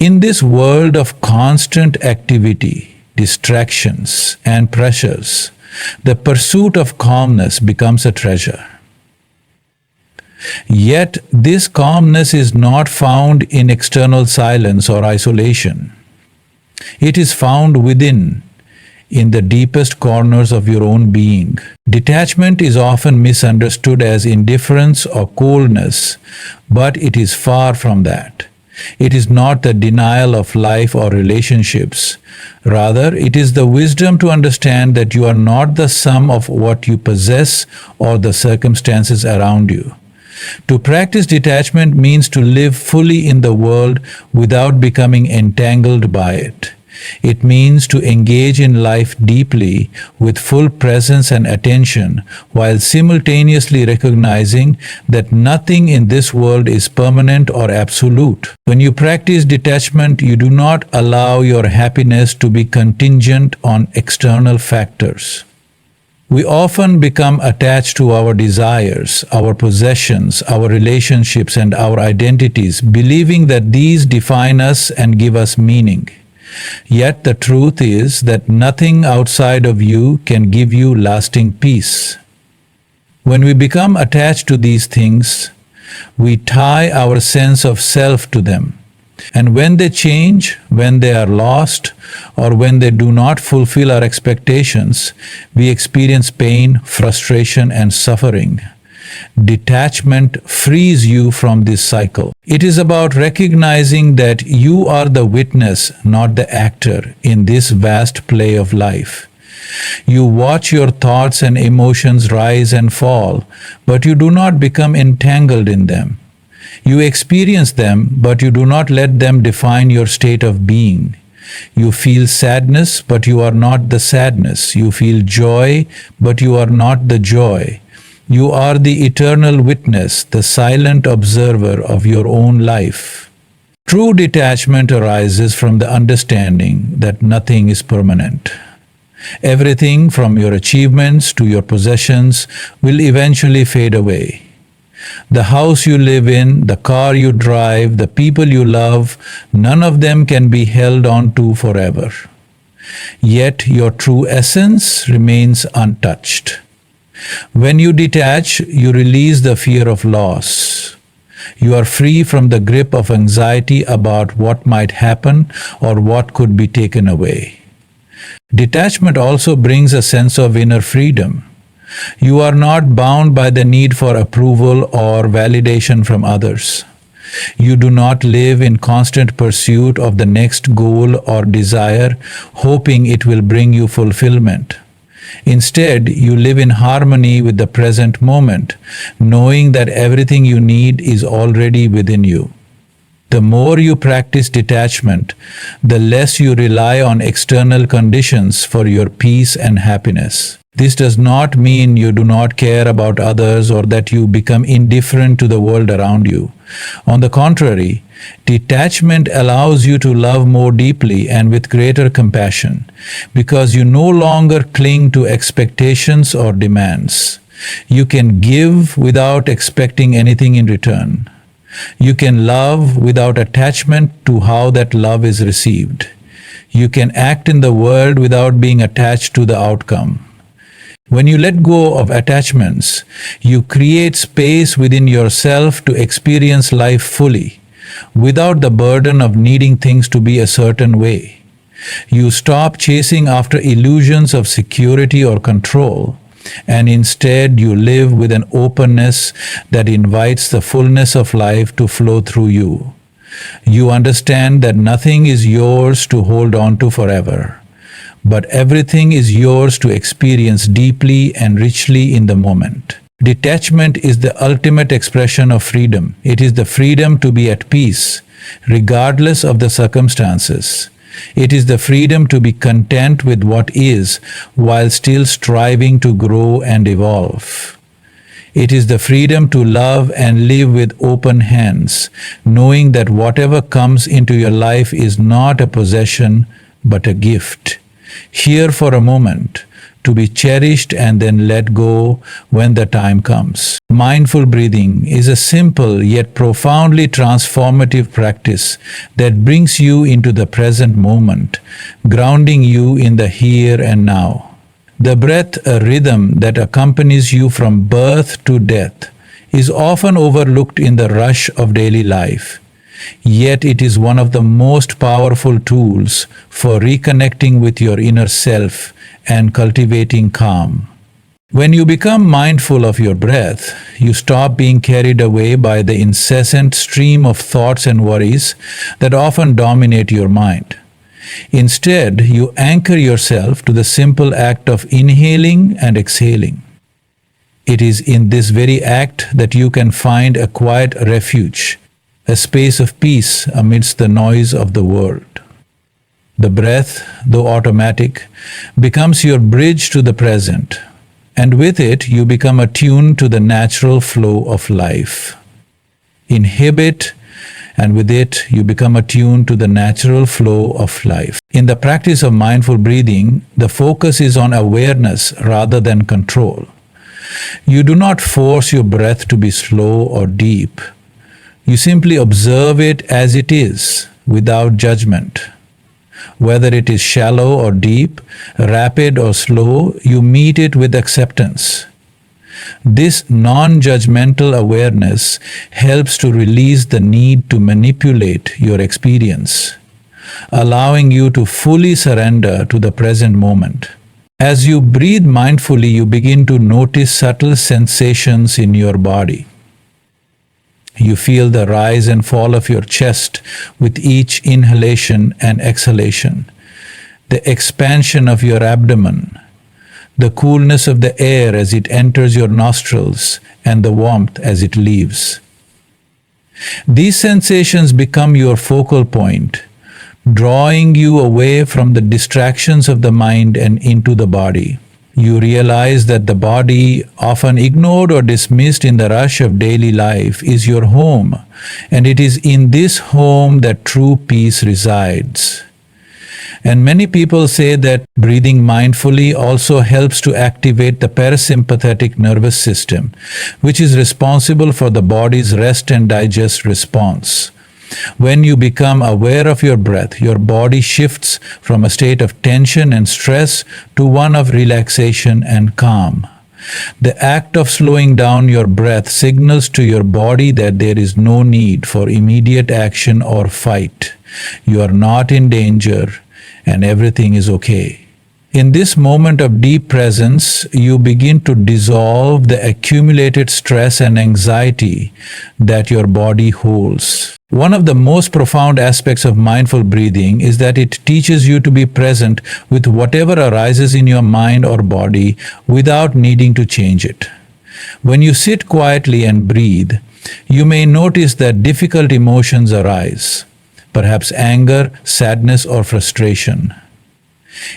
In this world of constant activity, distractions, and pressures, the pursuit of calmness becomes a treasure. Yet, this calmness is not found in external silence or isolation. It is found within, in the deepest corners of your own being. Detachment is often misunderstood as indifference or coldness, but it is far from that. It is not the denial of life or relationships. Rather, it is the wisdom to understand that you are not the sum of what you possess or the circumstances around you. To practice detachment means to live fully in the world without becoming entangled by it. It means to engage in life deeply with full presence and attention while simultaneously recognizing that nothing in this world is permanent or absolute. When you practice detachment, you do not allow your happiness to be contingent on external factors. We often become attached to our desires, our possessions, our relationships, and our identities, believing that these define us and give us meaning. Yet the truth is that nothing outside of you can give you lasting peace. When we become attached to these things, we tie our sense of self to them. And when they change, when they are lost, or when they do not fulfill our expectations, we experience pain, frustration, and suffering. Detachment frees you from this cycle. It is about recognizing that you are the witness, not the actor, in this vast play of life. You watch your thoughts and emotions rise and fall, but you do not become entangled in them. You experience them, but you do not let them define your state of being. You feel sadness, but you are not the sadness. You feel joy, but you are not the joy. You are the eternal witness, the silent observer of your own life. True detachment arises from the understanding that nothing is permanent. Everything from your achievements to your possessions will eventually fade away. The house you live in, the car you drive, the people you love, none of them can be held on to forever. Yet your true essence remains untouched. When you detach, you release the fear of loss. You are free from the grip of anxiety about what might happen or what could be taken away. Detachment also brings a sense of inner freedom. You are not bound by the need for approval or validation from others. You do not live in constant pursuit of the next goal or desire, hoping it will bring you fulfillment. Instead, you live in harmony with the present moment, knowing that everything you need is already within you. The more you practice detachment, the less you rely on external conditions for your peace and happiness. This does not mean you do not care about others or that you become indifferent to the world around you. On the contrary, detachment allows you to love more deeply and with greater compassion, because you no longer cling to expectations or demands. You can give without expecting anything in return. You can love without attachment to how that love is received. You can act in the world without being attached to the outcome. When you let go of attachments, you create space within yourself to experience life fully, without the burden of needing things to be a certain way. You stop chasing after illusions of security or control, and instead you live with an openness that invites the fullness of life to flow through you. You understand that nothing is yours to hold on to forever, but everything is yours to experience deeply and richly in the moment. Detachment is the ultimate expression of freedom. It is the freedom to be at peace, regardless of the circumstances. It is the freedom to be content with what is, while still striving to grow and evolve. It is the freedom to love and live with open hands, knowing that whatever comes into your life is not a possession, but a gift. Here for a moment, to be cherished and then let go when the time comes. Mindful breathing is a simple yet profoundly transformative practice that brings you into the present moment, grounding you in the here and now. The breath, a rhythm that accompanies you from birth to death, is often overlooked in the rush of daily life. Yet it is one of the most powerful tools for reconnecting with your inner self and cultivating calm. When you become mindful of your breath, you stop being carried away by the incessant stream of thoughts and worries that often dominate your mind. Instead, you anchor yourself to the simple act of inhaling and exhaling. It is in this very act that you can find a quiet refuge, a space of peace amidst the noise of the world. The breath, though automatic, becomes your bridge to the present, and with it you become attuned to the natural flow of life. Inhibit, and with it you become attuned to the natural flow of life. In the practice of mindful breathing, the focus is on awareness rather than control. You do not force your breath to be slow or deep. You simply observe it as it is, without judgment. Whether it is shallow or deep, rapid or slow, you meet it with acceptance. This non-judgmental awareness helps to release the need to manipulate your experience, allowing you to fully surrender to the present moment. As you breathe mindfully, you begin to notice subtle sensations in your body. You feel the rise and fall of your chest with each inhalation and exhalation, the expansion of your abdomen, the coolness of the air as it enters your nostrils, and the warmth as it leaves. These sensations become your focal point, drawing you away from the distractions of the mind and into the body. You realize that the body, often ignored or dismissed in the rush of daily life, is your home, and it is in this home that true peace resides. And many people say that breathing mindfully also helps to activate the parasympathetic nervous system, which is responsible for the body's rest and digest response. When you become aware of your breath, your body shifts from a state of tension and stress to one of relaxation and calm. The act of slowing down your breath signals to your body that there is no need for immediate action or fight. You are not in danger, and everything is okay. In this moment of deep presence, you begin to dissolve the accumulated stress and anxiety that your body holds. One of the most profound aspects of mindful breathing is that it teaches you to be present with whatever arises in your mind or body without needing to change it. When you sit quietly and breathe, you may notice that difficult emotions arise, perhaps anger, sadness, or frustration.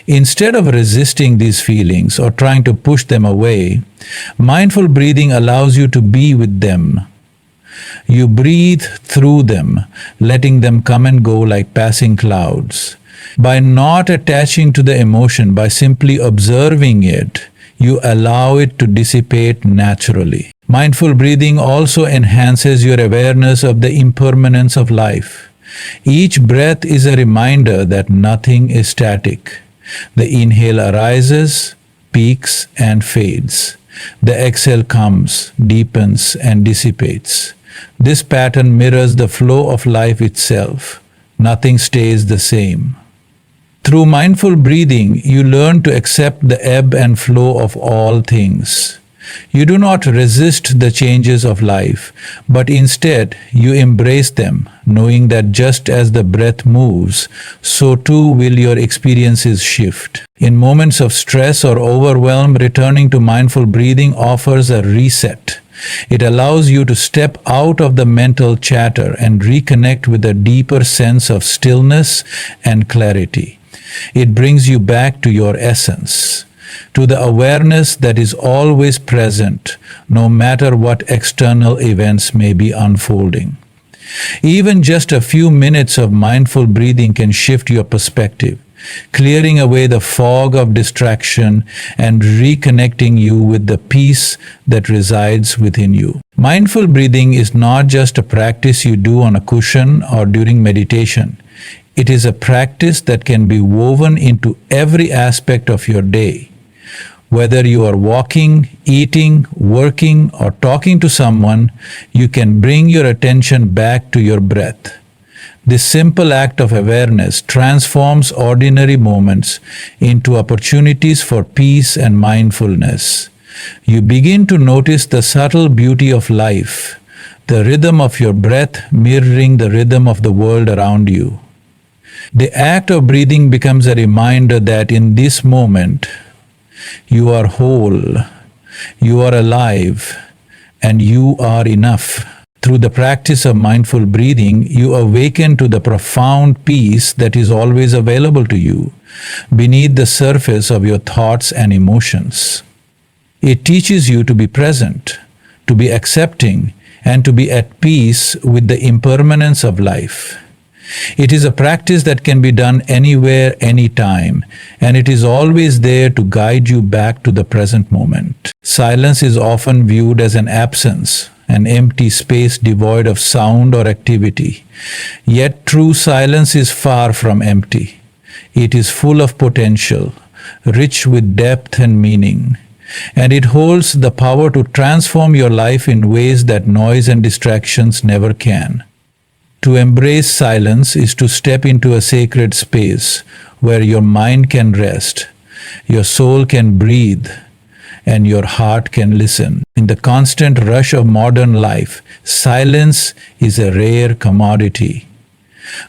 Instead of resisting these feelings or trying to push them away, mindful breathing allows you to be with them. You breathe through them, letting them come and go like passing clouds. By not attaching to the emotion, by simply observing it, you allow it to dissipate naturally. Mindful breathing also enhances your awareness of the impermanence of life. Each breath is a reminder that nothing is static. The inhale arises, peaks, and fades. The exhale comes, deepens, and dissipates. This pattern mirrors the flow of life itself. Nothing stays the same. Through mindful breathing, you learn to accept the ebb and flow of all things. You do not resist the changes of life, but instead you embrace them, knowing that just as the breath moves, so too will your experiences shift. In moments of stress or overwhelm, returning to mindful breathing offers a reset. It allows you to step out of the mental chatter and reconnect with a deeper sense of stillness and clarity. It brings you back to your essence, to the awareness that is always present, no matter what external events may be unfolding. Even just a few minutes of mindful breathing can shift your perspective. clearing away the fog of distraction and reconnecting you with the peace that resides within you. Mindful breathing is not just a practice you do on a cushion or during meditation. It is a practice that can be woven into every aspect of your day. Whether you are walking, eating, working, or talking to someone, you can bring your attention back to your breath. This simple act of awareness transforms ordinary moments into opportunities for peace and mindfulness. You begin to notice the subtle beauty of life, the rhythm of your breath mirroring the rhythm of the world around you. The act of breathing becomes a reminder that in this moment, you are whole, you are alive, and you are enough. Through the practice of mindful breathing, you awaken to the profound peace that is always available to you beneath the surface of your thoughts and emotions. It teaches you to be present, to be accepting, and to be at peace with the impermanence of life. It is a practice that can be done anywhere, anytime, and it is always there to guide you back to the present moment. Silence is often viewed as an absence, an empty space devoid of sound or activity. Yet true silence is far from empty. It is full of potential, rich with depth and meaning, and it holds the power to transform your life in ways that noise and distractions never can. To embrace silence is to step into a sacred space where your mind can rest, your soul can breathe, and your heart can listen. In the constant rush of modern life, silence is a rare commodity.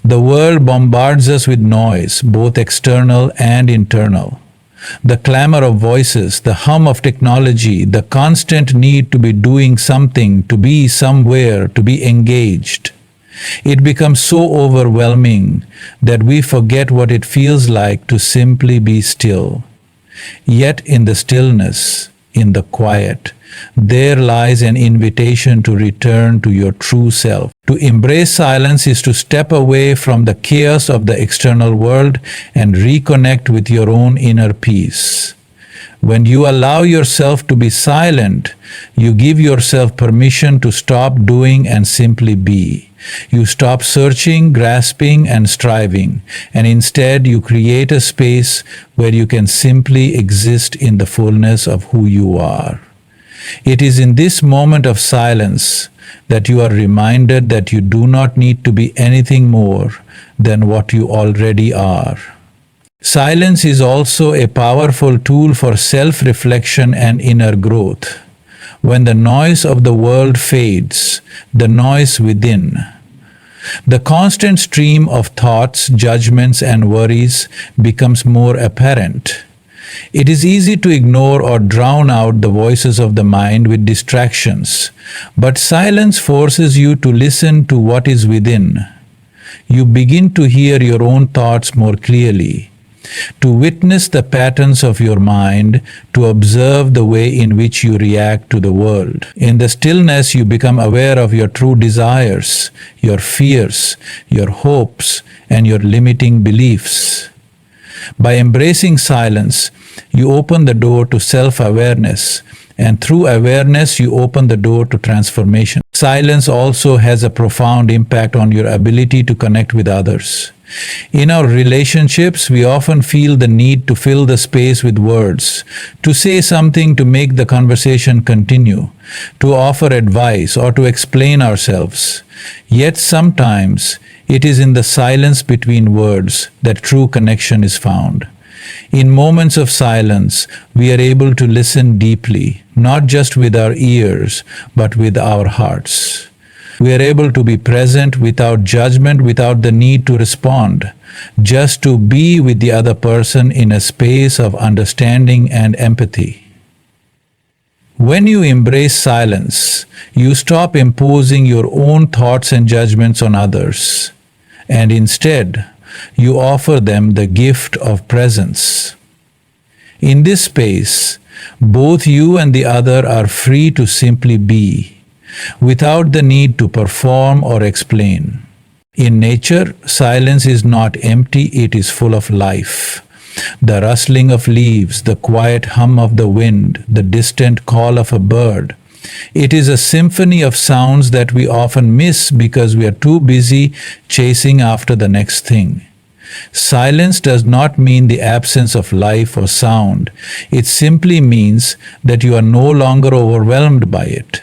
The world bombards us with noise, both external and internal. The clamor of voices, the hum of technology, the constant need to be doing something, to be somewhere, to be engaged. It becomes so overwhelming that we forget what it feels like to simply be still. Yet in the stillness, in the quiet, there lies an invitation to return to your true self. To embrace silence is to step away from the chaos of the external world and reconnect with your own inner peace. When you allow yourself to be silent, you give yourself permission to stop doing and simply be. You stop searching, grasping, and striving, and instead you create a space where you can simply exist in the fullness of who you are. It is in this moment of silence that you are reminded that you do not need to be anything more than what you already are. Silence is also a powerful tool for self-reflection and inner growth. When the noise of the world fades, the noise within, the constant stream of thoughts, judgments, and worries becomes more apparent. It is easy to ignore or drown out the voices of the mind with distractions, but silence forces you to listen to what is within. You begin to hear your own thoughts more clearly, to witness the patterns of your mind, to observe the way in which you react to the world. In the stillness, you become aware of your true desires, your fears, your hopes, and your limiting beliefs. By embracing silence, you open the door to self-awareness, and through awareness, you open the door to transformation. Silence also has a profound impact on your ability to connect with others. In our relationships, we often feel the need to fill the space with words, to say something to make the conversation continue, to offer advice, or to explain ourselves. Yet sometimes, it is in the silence between words that true connection is found. In moments of silence, we are able to listen deeply, not just with our ears, but with our hearts. We are able to be present without judgment, without the need to respond, just to be with the other person in a space of understanding and empathy. When you embrace silence, you stop imposing your own thoughts and judgments on others, and instead, you offer them the gift of presence. In this space, both you and the other are free to simply be, without the need to perform or explain. In nature, silence is not empty, it is full of life. The rustling of leaves, the quiet hum of the wind, the distant call of a bird. It is a symphony of sounds that we often miss because we are too busy chasing after the next thing. Silence does not mean the absence of life or sound. It simply means that you are no longer overwhelmed by it.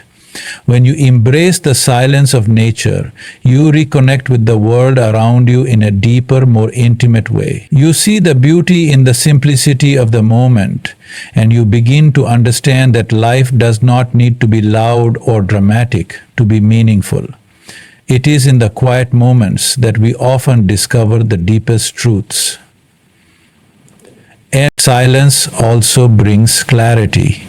When you embrace the silence of nature, you reconnect with the world around you in a deeper, more intimate way. You see the beauty in the simplicity of the moment, and you begin to understand that life does not need to be loud or dramatic to be meaningful. It is in the quiet moments that we often discover the deepest truths. And silence also brings clarity.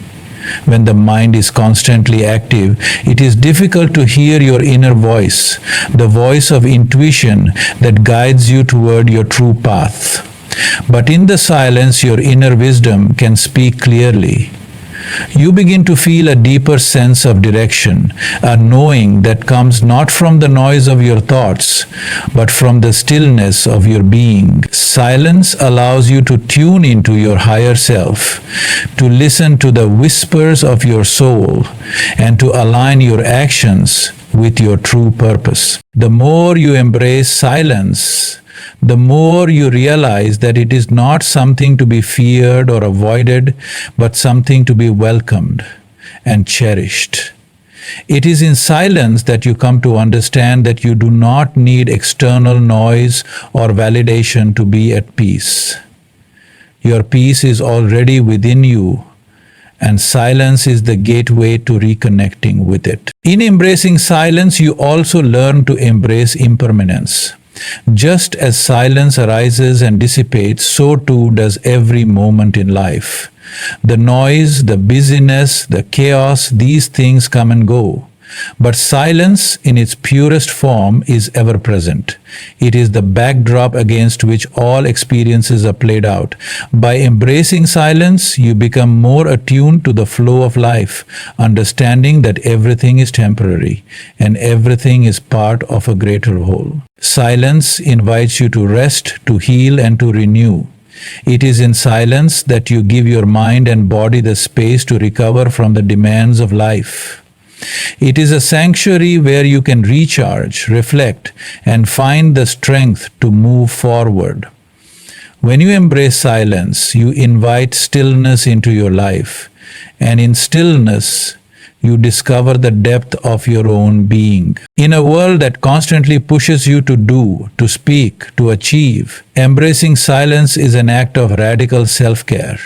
When the mind is constantly active, it is difficult to hear your inner voice, the voice of intuition that guides you toward your true path. But in the silence, your inner wisdom can speak clearly. You begin to feel a deeper sense of direction, a knowing that comes not from the noise of your thoughts, but from the stillness of your being. Silence allows you to tune into your higher self, to listen to the whispers of your soul, and to align your actions with your true purpose. The more you embrace silence, the more you realize that it is not something to be feared or avoided, but something to be welcomed and cherished. It is in silence that you come to understand that you do not need external noise or validation to be at peace. Your peace is already within you, and silence is the gateway to reconnecting with it. In embracing silence, you also learn to embrace impermanence. Just as silence arises and dissipates, so too does every moment in life. The noise, the busyness, the chaos, these things come and go. But silence in its purest form is ever present. It is the backdrop against which all experiences are played out. By embracing silence, you become more attuned to the flow of life, understanding that everything is temporary and everything is part of a greater whole. Silence invites you to rest, to heal, and to renew. It is in silence that you give your mind and body the space to recover from the demands of life. It is a sanctuary where you can recharge, reflect, and find the strength to move forward. When you embrace silence, you invite stillness into your life, and in stillness, you discover the depth of your own being. In a world that constantly pushes you to do, to speak, to achieve, embracing silence is an act of radical self-care.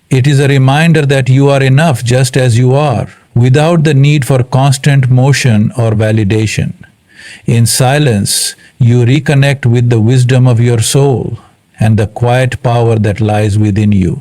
It is a reminder that you are enough just as you are, without the need for constant motion or validation. In silence, you reconnect with the wisdom of your soul and the quiet power that lies within you.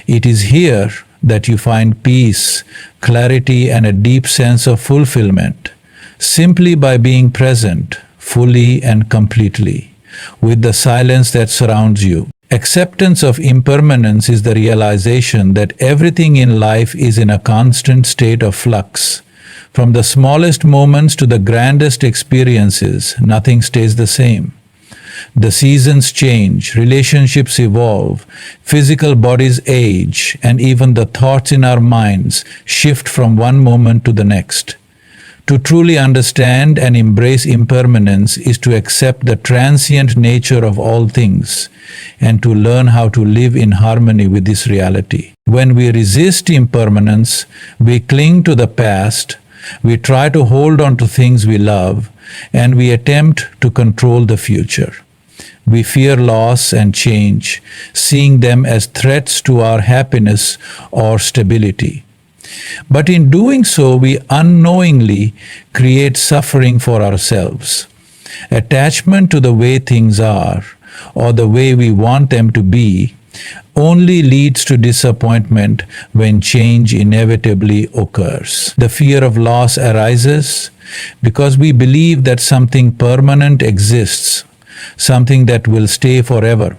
It is here that you find peace, clarity, and a deep sense of fulfillment, simply by being present, fully and completely, with the silence that surrounds you. Acceptance of impermanence is the realization that everything in life is in a constant state of flux. From the smallest moments to the grandest experiences, nothing stays the same. The seasons change, relationships evolve, physical bodies age, and even the thoughts in our minds shift from one moment to the next. To truly understand and embrace impermanence is to accept the transient nature of all things and to learn how to live in harmony with this reality. When we resist impermanence, we cling to the past, we try to hold on to things we love, and we attempt to control the future. We fear loss and change, seeing them as threats to our happiness or stability. But in doing so, we unknowingly create suffering for ourselves. Attachment to the way things are, or the way we want them to be, only leads to disappointment when change inevitably occurs. The fear of loss arises because we believe that something permanent exists, something that will stay forever.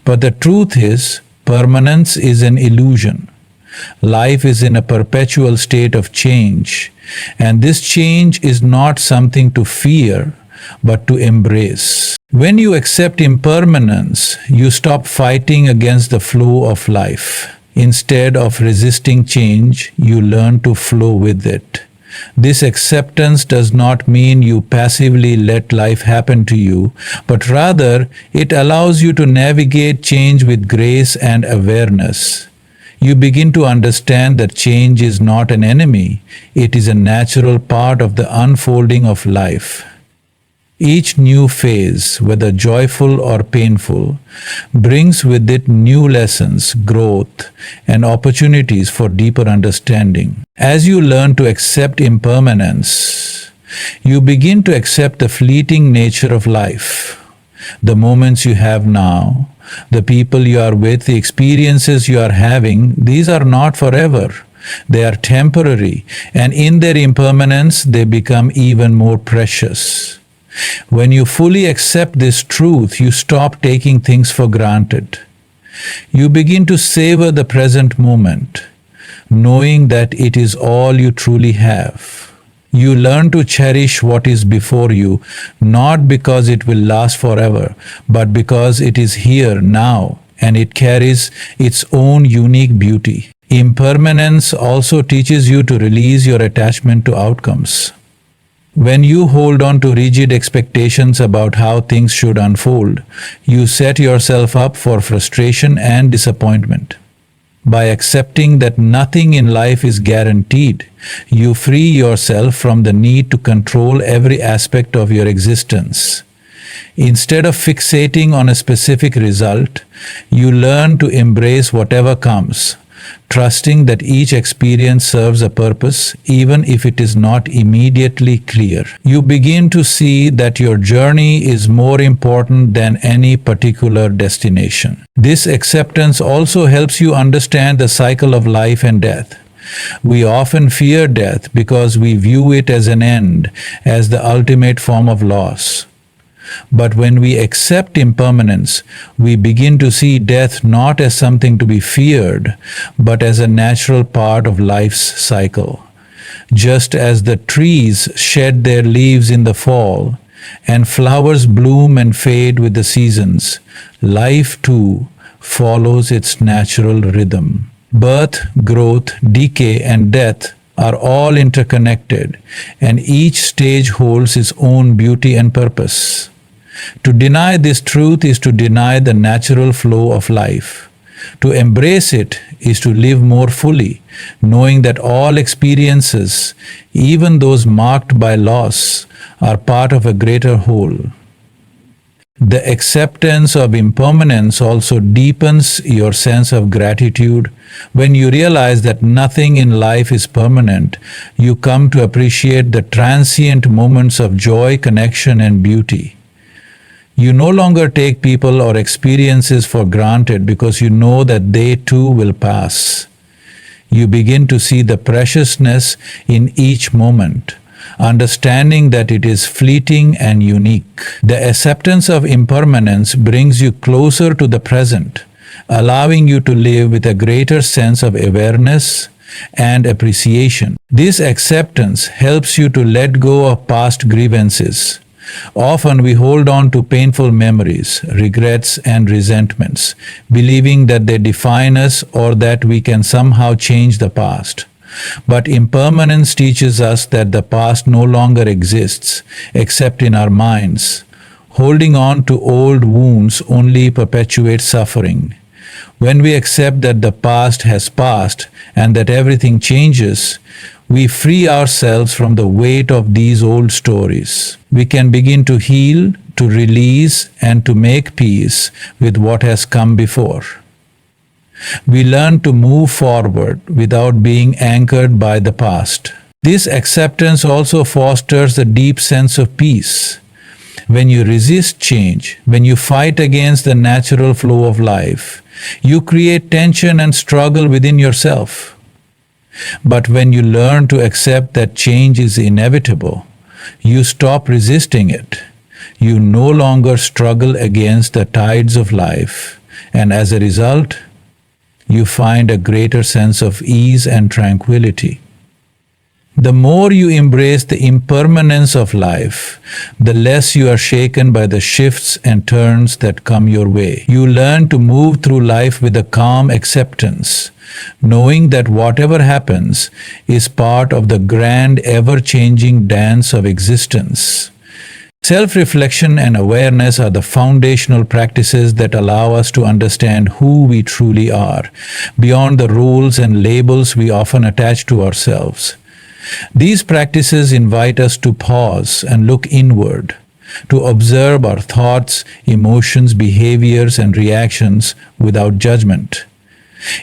But the truth is, permanence is an illusion. Life is in a perpetual state of change, and this change is not something to fear, but to embrace. When you accept impermanence, you stop fighting against the flow of life. Instead of resisting change, you learn to flow with it. This acceptance does not mean you passively let life happen to you, but rather it allows you to navigate change with grace and awareness. You begin to understand that change is not an enemy, it is a natural part of the unfolding of life. Each new phase, whether joyful or painful, brings with it new lessons, growth, and opportunities for deeper understanding. As you learn to accept impermanence, you begin to accept the fleeting nature of life. The moments you have now, the people you are with, the experiences you are having, these are not forever. They are temporary, and in their impermanence, they become even more precious. When you fully accept this truth, you stop taking things for granted. You begin to savor the present moment, knowing that it is all you truly have. You learn to cherish what is before you, not because it will last forever, but because it is here now and it carries its own unique beauty. Impermanence also teaches you to release your attachment to outcomes. When you hold on to rigid expectations about how things should unfold, you set yourself up for frustration and disappointment. By accepting that nothing in life is guaranteed, you free yourself from the need to control every aspect of your existence. Instead of fixating on a specific result, you learn to embrace whatever comes, trusting that each experience serves a purpose, even if it is not immediately clear. You begin to see that your journey is more important than any particular destination. This acceptance also helps you understand the cycle of life and death. We often fear death because we view it as an end, as the ultimate form of loss. But when we accept impermanence, we begin to see death not as something to be feared, but as a natural part of life's cycle. Just as the trees shed their leaves in the fall, and flowers bloom and fade with the seasons, life too follows its natural rhythm. Birth, growth, decay, and death are all interconnected, and each stage holds its own beauty and purpose. To deny this truth is to deny the natural flow of life. To embrace it is to live more fully, knowing that all experiences, even those marked by loss, are part of a greater whole. The acceptance of impermanence also deepens your sense of gratitude. When you realize that nothing in life is permanent, you come to appreciate the transient moments of joy, connection, and beauty. You no longer take people or experiences for granted because you know that they too will pass. You begin to see the preciousness in each moment, understanding that it is fleeting and unique. The acceptance of impermanence brings you closer to the present, allowing you to live with a greater sense of awareness and appreciation. This acceptance helps you to let go of past grievances. Often we hold on to painful memories, regrets, and resentments, believing that they define us or that we can somehow change the past. But impermanence teaches us that the past no longer exists, except in our minds. Holding on to old wounds only perpetuates suffering. When we accept that the past has passed and that everything changes, we free ourselves from the weight of these old stories. We can begin to heal, to release, and to make peace with what has come before. We learn to move forward without being anchored by the past. This acceptance also fosters a deep sense of peace. When you resist change, when you fight against the natural flow of life, you create tension and struggle within yourself. But when you learn to accept that change is inevitable, you stop resisting it. You no longer struggle against the tides of life, and as a result, you find a greater sense of ease and tranquility. The more you embrace the impermanence of life, the less you are shaken by the shifts and turns that come your way. You learn to move through life with a calm acceptance, knowing that whatever happens is part of the grand, ever-changing dance of existence. Self-reflection and awareness are the foundational practices that allow us to understand who we truly are, beyond the rules and labels we often attach to ourselves. These practices invite us to pause and look inward, to observe our thoughts, emotions, behaviors, and reactions without judgment.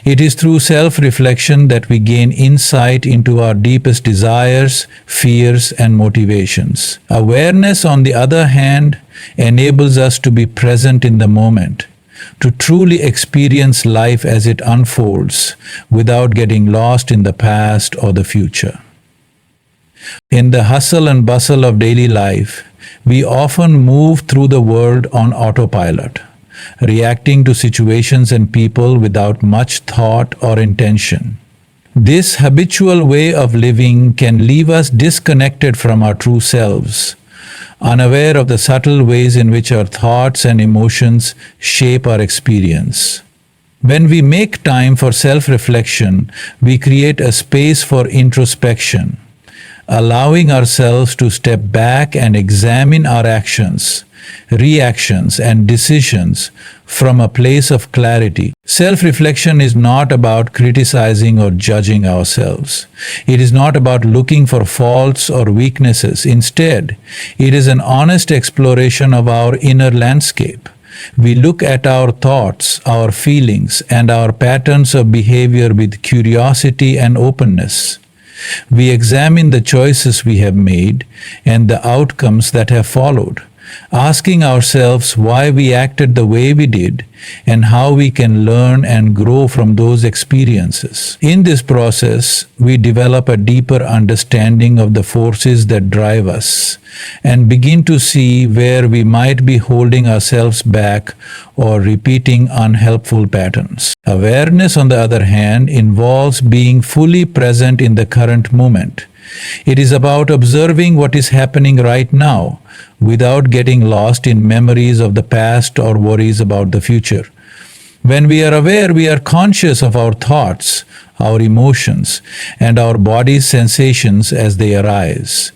It is through self-reflection that we gain insight into our deepest desires, fears, and motivations. Awareness, on the other hand, enables us to be present in the moment, to truly experience life as it unfolds without getting lost in the past or the future. In the hustle and bustle of daily life, we often move through the world on autopilot, reacting to situations and people without much thought or intention. This habitual way of living can leave us disconnected from our true selves, unaware of the subtle ways in which our thoughts and emotions shape our experience. When we make time for self-reflection, we create a space for introspection, allowing ourselves to step back and examine our actions, reactions, and decisions from a place of clarity. Self-reflection is not about criticizing or judging ourselves. It is not about looking for faults or weaknesses. Instead, it is an honest exploration of our inner landscape. We look at our thoughts, our feelings, and our patterns of behavior with curiosity and openness. We examine the choices we have made and the outcomes that have followed, asking ourselves why we acted the way we did and how we can learn and grow from those experiences. In this process, we develop a deeper understanding of the forces that drive us and begin to see where we might be holding ourselves back or repeating unhelpful patterns. Awareness, on the other hand, involves being fully present in the current moment. It is about observing what is happening right now without getting lost in memories of the past or worries about the future. When we are aware, we are conscious of our thoughts, our emotions, and our body's sensations as they arise.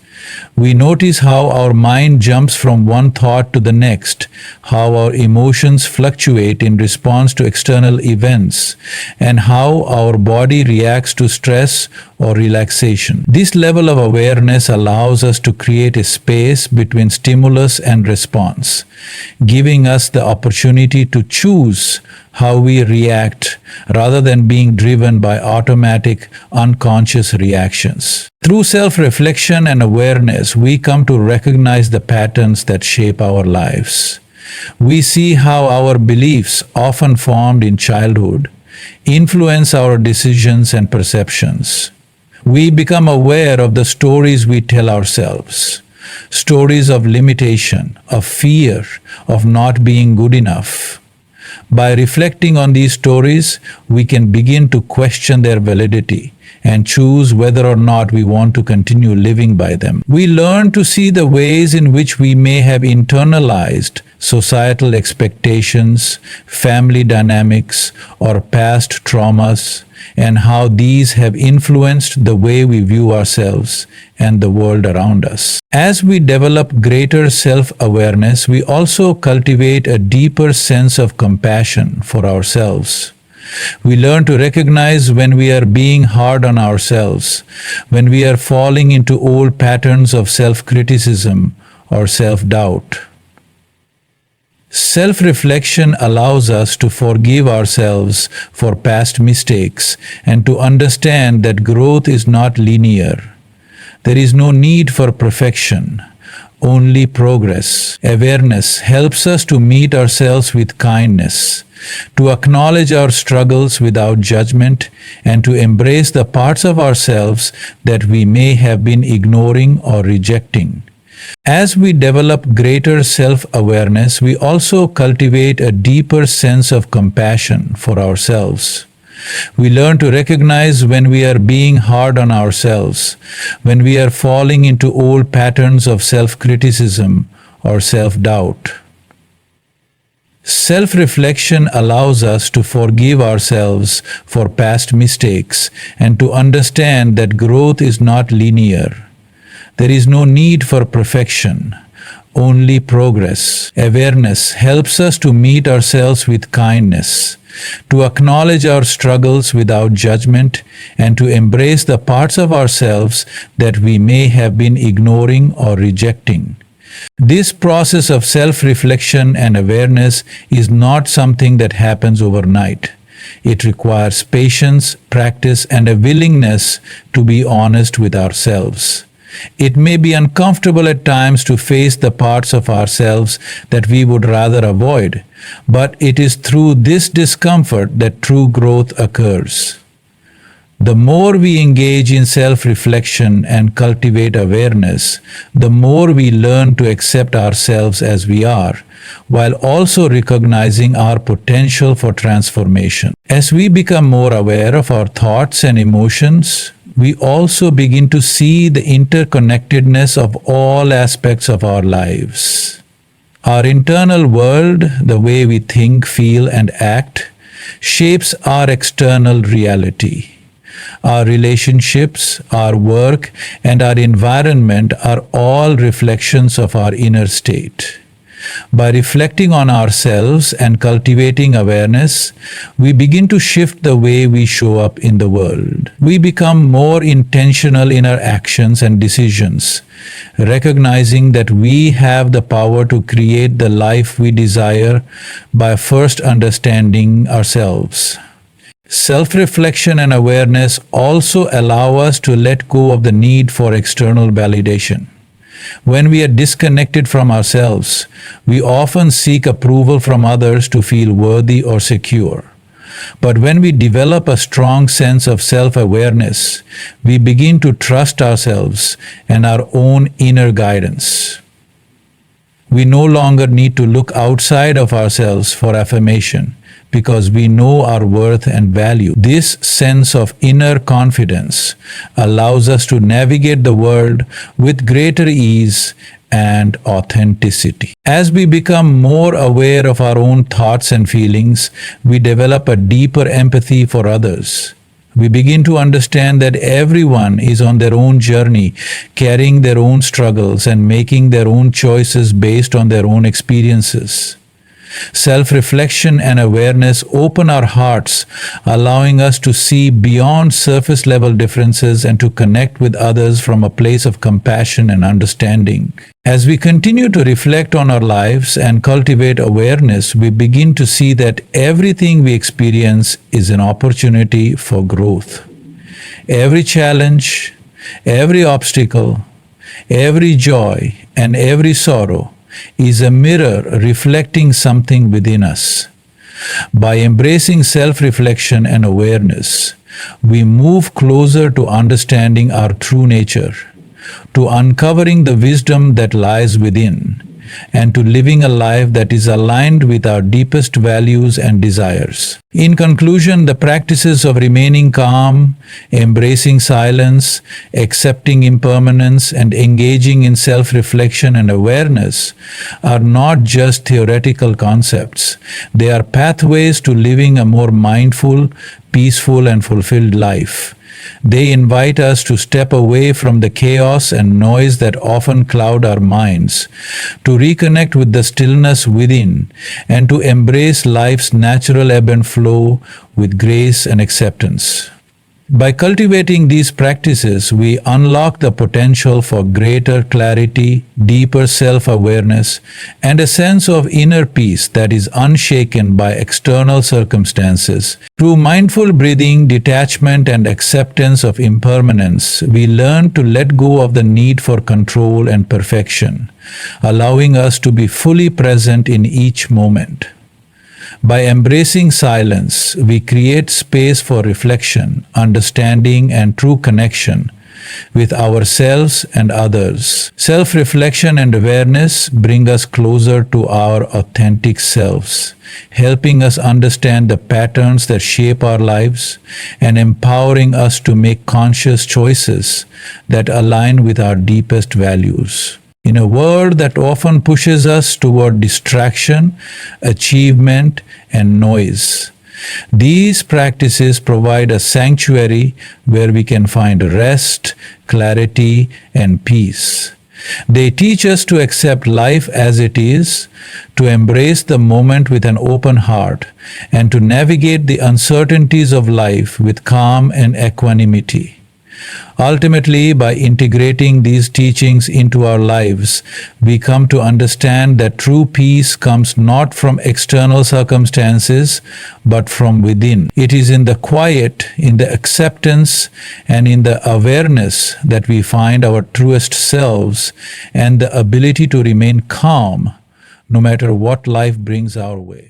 We notice how our mind jumps from one thought to the next, how our emotions fluctuate in response to external events, and how our body reacts to stress or relaxation. This level of awareness allows us to create a space between stimulus and response, giving us the opportunity to choose how we react rather than being driven by automatic, unconscious reactions. Through self-reflection and awareness, we come to recognize the patterns that shape our lives. We see how our beliefs, often formed in childhood, influence our decisions and perceptions. We become aware of the stories we tell ourselves, stories of limitation, of fear, of not being good enough. By reflecting on these stories, we can begin to question their validity and choose whether or not we want to continue living by them. We learn to see the ways in which we may have internalized societal expectations, family dynamics, or past traumas, and how these have influenced the way we view ourselves and the world around us. As we develop greater self-awareness, we also cultivate a deeper sense of compassion for ourselves. We learn to recognize when we are being hard on ourselves, when we are falling into old patterns of self-criticism or self-doubt. Self-reflection allows us to forgive ourselves for past mistakes and to understand that growth is not linear. There is no need for perfection, only progress. Awareness helps us to meet ourselves with kindness, to acknowledge our struggles without judgment, and to embrace the parts of ourselves that we may have been ignoring or rejecting. As we develop greater self-awareness, we also cultivate a deeper sense of compassion for ourselves. We learn to recognize when we are being hard on ourselves, when we are falling into old patterns of self-criticism or self-doubt. Self-reflection allows us to forgive ourselves for past mistakes and to understand that growth is not linear. There is no need for perfection, only progress. Awareness helps us to meet ourselves with kindness, to acknowledge our struggles without judgment, and to embrace the parts of ourselves that we may have been ignoring or rejecting. This process of self-reflection and awareness is not something that happens overnight. It requires patience, practice, and a willingness to be honest with ourselves. It may be uncomfortable at times to face the parts of ourselves that we would rather avoid, but it is through this discomfort that true growth occurs. The more we engage in self-reflection and cultivate awareness, the more we learn to accept ourselves as we are, while also recognizing our potential for transformation. As we become more aware of our thoughts and emotions, we also begin to see the interconnectedness of all aspects of our lives. Our internal world, the way we think, feel, and act, shapes our external reality. Our relationships, our work, and our environment are all reflections of our inner state. By reflecting on ourselves and cultivating awareness, we begin to shift the way we show up in the world. We become more intentional in our actions and decisions, recognizing that we have the power to create the life we desire by first understanding ourselves. Self-reflection and awareness also allow us to let go of the need for external validation. When we are disconnected from ourselves, we often seek approval from others to feel worthy or secure. But when we develop a strong sense of self-awareness, we begin to trust ourselves and our own inner guidance. We no longer need to look outside of ourselves for affirmation because we know our worth and value. This sense of inner confidence allows us to navigate the world with greater ease and authenticity. As we become more aware of our own thoughts and feelings, we develop a deeper empathy for others. We begin to understand that everyone is on their own journey, carrying their own struggles and making their own choices based on their own experiences. Self-reflection and awareness open our hearts, allowing us to see beyond surface-level differences and to connect with others from a place of compassion and understanding. As we continue to reflect on our lives and cultivate awareness, we begin to see that everything we experience is an opportunity for growth. Every challenge, every obstacle, every joy, and every sorrow is a mirror reflecting something within us. By embracing self-reflection and awareness, we move closer to understanding our true nature, to uncovering the wisdom that lies within, and to living a life that is aligned with our deepest values and desires. In conclusion, the practices of remaining calm, embracing silence, accepting impermanence, and engaging in self-reflection and awareness are not just theoretical concepts. They are pathways to living a more mindful, peaceful, and fulfilled life. They invite us to step away from the chaos and noise that often cloud our minds, to reconnect with the stillness within, and to embrace life's natural ebb and flow with grace and acceptance. By cultivating these practices, we unlock the potential for greater clarity, deeper self-awareness, and a sense of inner peace that is unshaken by external circumstances. Through mindful breathing, detachment, and acceptance of impermanence, we learn to let go of the need for control and perfection, allowing us to be fully present in each moment. By embracing silence, we create space for reflection, understanding, and true connection, with ourselves and others. Self-reflection and awareness bring us closer to our authentic selves, helping us understand the patterns that shape our lives and empowering us to make conscious choices that align with our deepest values. In a world that often pushes us toward distraction, achievement, and noise, these practices provide a sanctuary where we can find rest, clarity, and peace. They teach us to accept life as it is, to embrace the moment with an open heart, and to navigate the uncertainties of life with calm and equanimity. Ultimately, by integrating these teachings into our lives, we come to understand that true peace comes not from external circumstances, but from within. It is in the quiet, in the acceptance, and in the awareness that we find our truest selves and the ability to remain calm no matter what life brings our way.